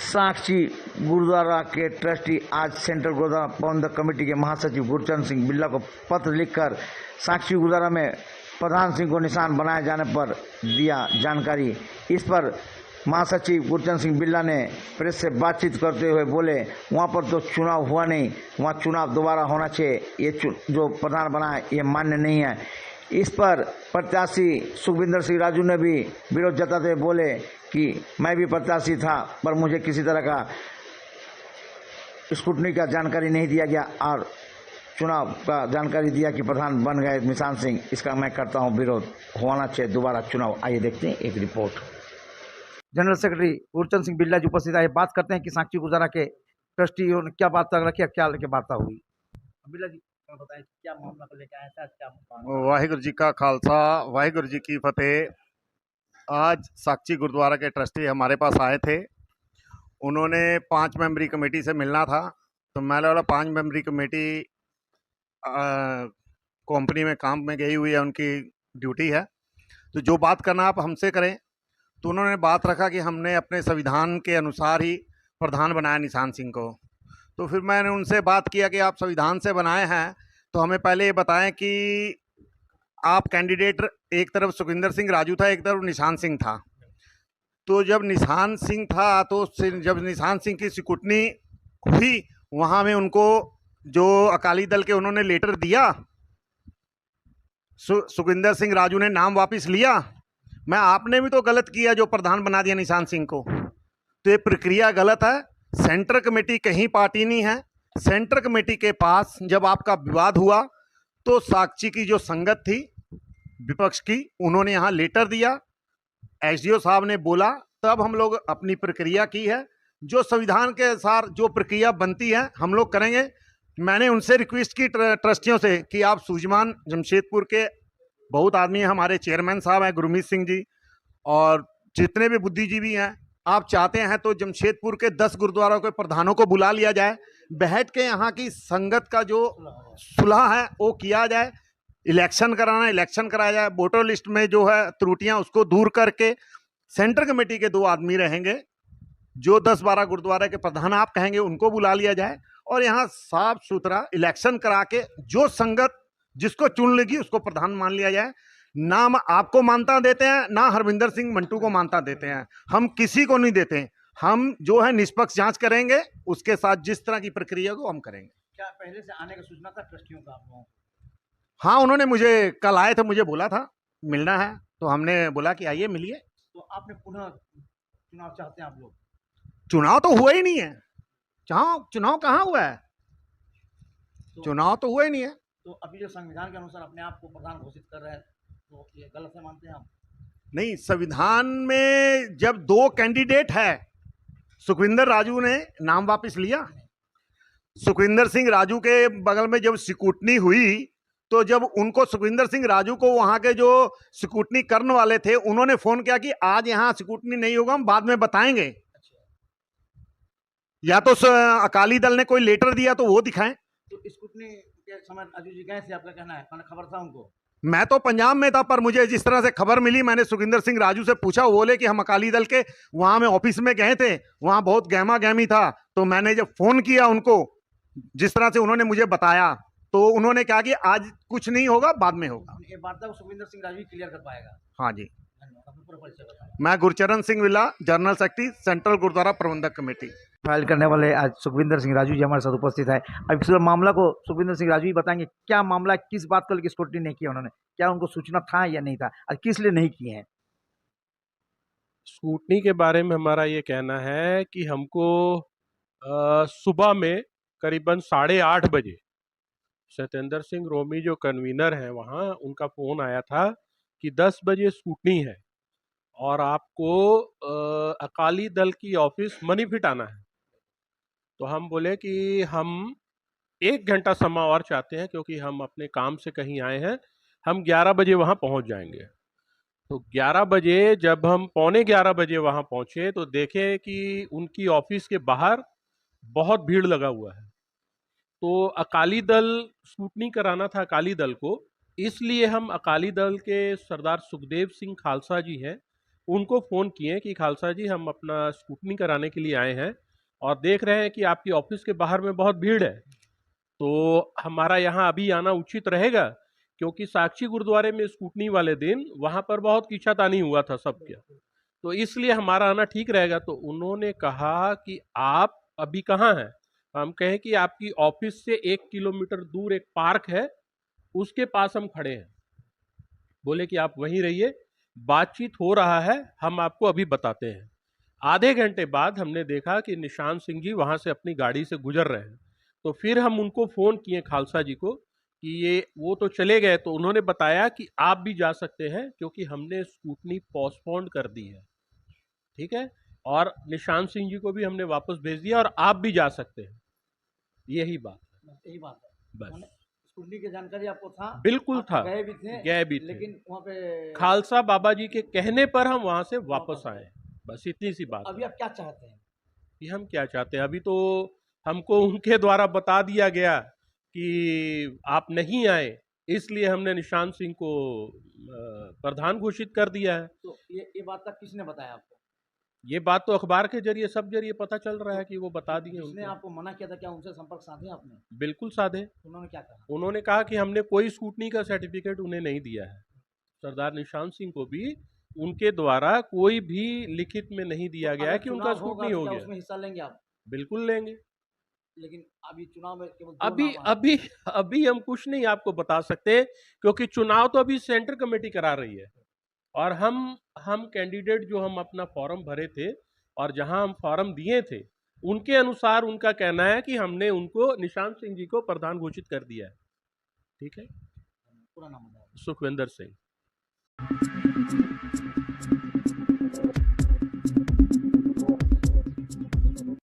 साक्षी गुरुद्वारा के ट्रस्टी आज सेंट्रल गुरुद्वारा प्रबंधक कमेटी के महासचिव गुरचरण सिंह बिल्ला को पत्र लिखकर साक्षी गुरुद्वारा में प्रधान सिंह को निशान बनाए जाने पर दिया जानकारी। इस पर महासचिव गुरचरण सिंह बिल्ला ने प्रेस से बातचीत करते हुए बोले, वहां पर तो चुनाव हुआ नहीं, वहां चुनाव दोबारा होना चाहिए, ये जो प्रधान बना है ये मान्य नहीं है। इस पर प्रत्याशी सुखविंदर सिंह राजू ने भी विरोध जताते हुए बोले कि मैं भी प्रत्याशी था पर मुझे किसी तरह का स्क्रूटनी का जानकारी नहीं दिया गया और चुनाव का जानकारी दिया कि प्रधान बन गए निशान सिंह। इसका मैं करता हूं विरोध, होना चाहिए दोबारा चुनाव। आइए देखते हैं एक report. General secretary Gurcharan Singh बिल्ला जी उपस्थित आए, बात करते हैं कि साक्षी गुरुद्वारा के ट्रस्टियों ने क्या बात रखी, क्या लेके वार्ता हुई। बिल्ला जी बताएं क्या मामला को लेकर आए, क्या? वाहिगुरु जी का खालसा, वाहिगुरु जी की फतेह। आज साक्षी गुरुद्वारा के ट्रस्टी हमारे पास आए थे। उन्होंने 5 मेंबरी कमेटी से मिलना था, तो मैं बोला 5 मेंबरी कमेटी कंपनी में काम में गई हुई है, उनकी ड्यूटी है, तो जो बात करना आप हमसे करें। तो उन्होंने बात रखा कि हमने अपने संविधान के अनुसार ही प्रधान बनाया निशान सिंह को। तो फिर मैंने उनसे बात किया कि आप संविधान से बनाए हैं तो हमें पहले ये बताएं कि आप कैंडिडेट एक तरफ सुखविंदर सिंह राजू था, एक तरफ निशान सिंह था। तो जब निशान सिंह था तो जब निशान सिंह की स्क्रूटनी हुई, वहाँ में उनको जो अकाली दल के उन्होंने लेटर दिया, सुखविंदर सिंह राजू ने नाम वापस लिया। मैं आपने भी तो गलत किया जो प्रधान बना दिया निशान सिंह को, तो ये प्रक्रिया गलत है। सेंटर कमेटी कहीं पार्टी नहीं है। सेंटर कमेटी के पास जब आपका विवाद हुआ तो साक्षी की जो संगत थी विपक्ष की, उन्होंने यहाँ लेटर दिया, एसडीओ साहब ने बोला, तब हम लोग अपनी प्रक्रिया की है। जो संविधान के अनुसार जो प्रक्रिया बनती है हम लोग करेंगे। मैंने उनसे रिक्वेस्ट की ट्रस्टियों से कि आप सूझमान जमशेदपुर के बहुत आदमी हैं, हमारे चेयरमैन साहब हैं गुरमीत सिंह जी, और जितने भी बुद्धिजीवी हैं, आप चाहते हैं तो जमशेदपुर के 10 गुरुद्वारों के प्रधानों को बुला लिया जाए, बैठ के यहाँ की संगत का जो सुलह है वो किया जाए, इलेक्शन कराना इलेक्शन कराया जाए, वोटर लिस्ट में जो है त्रुटियां उसको दूर करके सेंटर कमेटी के 2 आदमी रहेंगे, जो 10-12 गुरुद्वारा के प्रधान आप कहेंगे उनको बुला लिया जाए और यहाँ साफ सुथरा इलेक्शन करा के जो संगत जिसको चुन लेगी उसको प्रधान मान लिया जाए। नाम आपको मानता देते हैं ना हरविंदर सिंह मंटू को मानता देते हैं, हम किसी को नहीं देते। हम जो है निष्पक्ष जांच करेंगे, उसके साथ जिस तरह की प्रक्रिया को हम करेंगे। क्या पहले से आने का सूचना था ट्रस्टियों का आप लोगों? हाँ, उन्होंने मुझे कल आए थे, मुझे बोला था मिलना है, तो हमने बोला कि आइए मिलिए। तो आपने पुनः चुनाव चाहते हैं आप लोग? चुनाव तो हुआ ही नहीं है। चुनाव कहाँ हुआ है? चुनाव तो हुआ ही नहीं है। तो अभी जो संविधान के अनुसार अपने आप को प्रधान घोषित कर रहे हैं, तो ये गलत है मानते हैं आप? नहीं, संविधान में जब 2 कैंडिडेट है, सुखविंदर राजू ने नाम वापस लिया। सुखविंदर सिंह राजू के बगल में जब स्क्रूटनी हुई, तो जब उनको सुखविंदर सिंह राजू को वहां के जो स्क्रूटनी करने वाले थे उन्होंने फोन किया कि आज यहाँ स्क्रूटनी नहीं होगा, हम बाद में बताएंगे। या तो अकाली दल ने कोई लेटर दिया तो वो दिखाएं। तो स्क्रूटनी के समय राजू जी गए थे, आपका कहना है? मैंने खबर था उनको? मैं तो पंजाब में था, पर मुझे जिस तरह से खबर मिली, मैंने सुखविंदर सिंह राजू से पूछा, वो बोले कि हम अकाली दल के वहां में ऑफिस में गए थे, वहां बहुत गहमा गहमी था। तो मैंने जब फोन किया उनको, जिस तरह से उन्होंने मुझे बताया, तो उन्होंने कहा कि आज कुछ नहीं होगा, बाद में होगा। ये वार्ता को सुखविंदर सिंह राजू क्लियर कर पाएगा? हाँ जी। मैं गुरचरण सिंह बिल्ला, जनरल सेक्रेटरी सेंट्रल गुरुद्वारा प्रबंधक कमेटी। फाइल करने वाले आज सुखविंदर सिंह राजू जी हमारे साथ उपस्थित है। अब इस मामला को सुखविंदर सिंह राजू जी बताएंगे, क्या मामला, किस बात को लेकर स्क्रूटनी नहीं किया उन्होंने, क्या उनको सूचना था या नहीं था, और किस लिए नहीं किए हैं? स्क्रूटनी के बारे में हमारा ये कहना है कि हमको सुबह में करीबन 8:30 बजे सत्येंद्र सिंह रोमी जो कन्वीनर हैं वहाँ, उनका फ़ोन आया था कि 10 बजे स्क्रूटनी है और आपको अकाली दल की ऑफिस मनी फिट आना है। तो हम बोले कि हम 1 घंटा समय और चाहते हैं, क्योंकि हम अपने काम से कहीं आए हैं, हम 11 बजे वहाँ पहुँच जाएंगे। तो 11 बजे जब हम 11:15 बजे वहाँ पहुँचे तो देखे कि उनकी ऑफिस के बाहर बहुत भीड़ लगा हुआ है। तो अकाली दल स्क्रूटनी कराना था अकाली दल को, इसलिए हम अकाली दल के सरदार सुखदेव सिंह खालसा जी हैं, उनको फ़ोन किए कि खालसा जी हम अपना स्कूटनी कराने के लिए आए हैं और देख रहे हैं कि आपकी ऑफिस के बाहर में बहुत भीड़ है, तो हमारा यहाँ अभी आना उचित रहेगा, क्योंकि साक्षी गुरुद्वारे में स्कूटनी वाले दिन वहाँ पर बहुत खींचातानी हुआ था सबके, तो इसलिए हमारा आना ठीक रहेगा। तो उन्होंने कहा कि आप अभी कहाँ हैं? हम कहें कि आपकी ऑफिस से 1 किलोमीटर दूर एक पार्क है, उसके पास हम खड़े हैं। बोले कि आप वहीं रहिए, बातचीत हो रहा है, हम आपको अभी बताते हैं। आधे घंटे बाद हमने देखा कि निशान सिंह जी वहां से अपनी गाड़ी से गुजर रहे हैं, तो फिर हम उनको फोन किए खालसा जी को कि ये वो तो चले गए, तो उन्होंने बताया कि आप भी जा सकते हैं क्योंकि हमने स्कूटनी पोस्टपोन कर दी है, ठीक है, और निशान सिंह जी को भी हमने वापस भेज दिया और आप भी जा सकते हैं। यही बात है, यही बात है। बस। स्कूटनी की जानकारी आपको था? बिल्कुल आप था, गए भी थे? गए भी थे, लेकिन वहाँ पे खालसा बाबा जी के कहने पर हम वहां से वापस आए, बस इतनी सी बात अभी है। आप क्या चाहते हैं? कि हम क्या चाहते हैं, अभी तो हमको उनके द्वारा बता दिया गया कि आप नहीं आए, इसलिए हमने निशान सिंह को प्रधान घोषित कर दिया है। तो ये बात तक किसने बताया आपको? ये बात तो अखबार के जरिए सब जरिए पता चल रहा है कि वो बता दिए जिसने उनको। आपको मना किया था, क्या उनसे संपर्क साधे आपने? बिल्कुल साधे। उन्होंने क्या कहा? उन्होंने कहा कि हमने कोई स्कूटनी का सर्टिफिकेट उन्हें नहीं दिया है। सरदार निशान सिंह को भी उनके द्वारा कोई भी लिखित में नहीं दिया गया है कि उनका स्कूटनी हो गया। उसमें हिस्सा लेंगे आप? बिल्कुल लेंगे। लेकिन अभी चुनाव में केवल 2 अभी नाम आए। अभी अभी हम कुछ नहीं आपको बता सकते, क्योंकि चुनाव तो अभी सेंट्रल कमेटी करा रही है, और हम कैंडिडेट जो हम अपना फॉर्म भरे थे और जहां हम फॉर्म दिए थे, उनके अनुसार उनका कहना है कि हमने उनको निशान सिंह जी को प्रधान घोषित कर दिया है। ठीक है, पूरा नाम बताओ। सुखविंदर सिंह।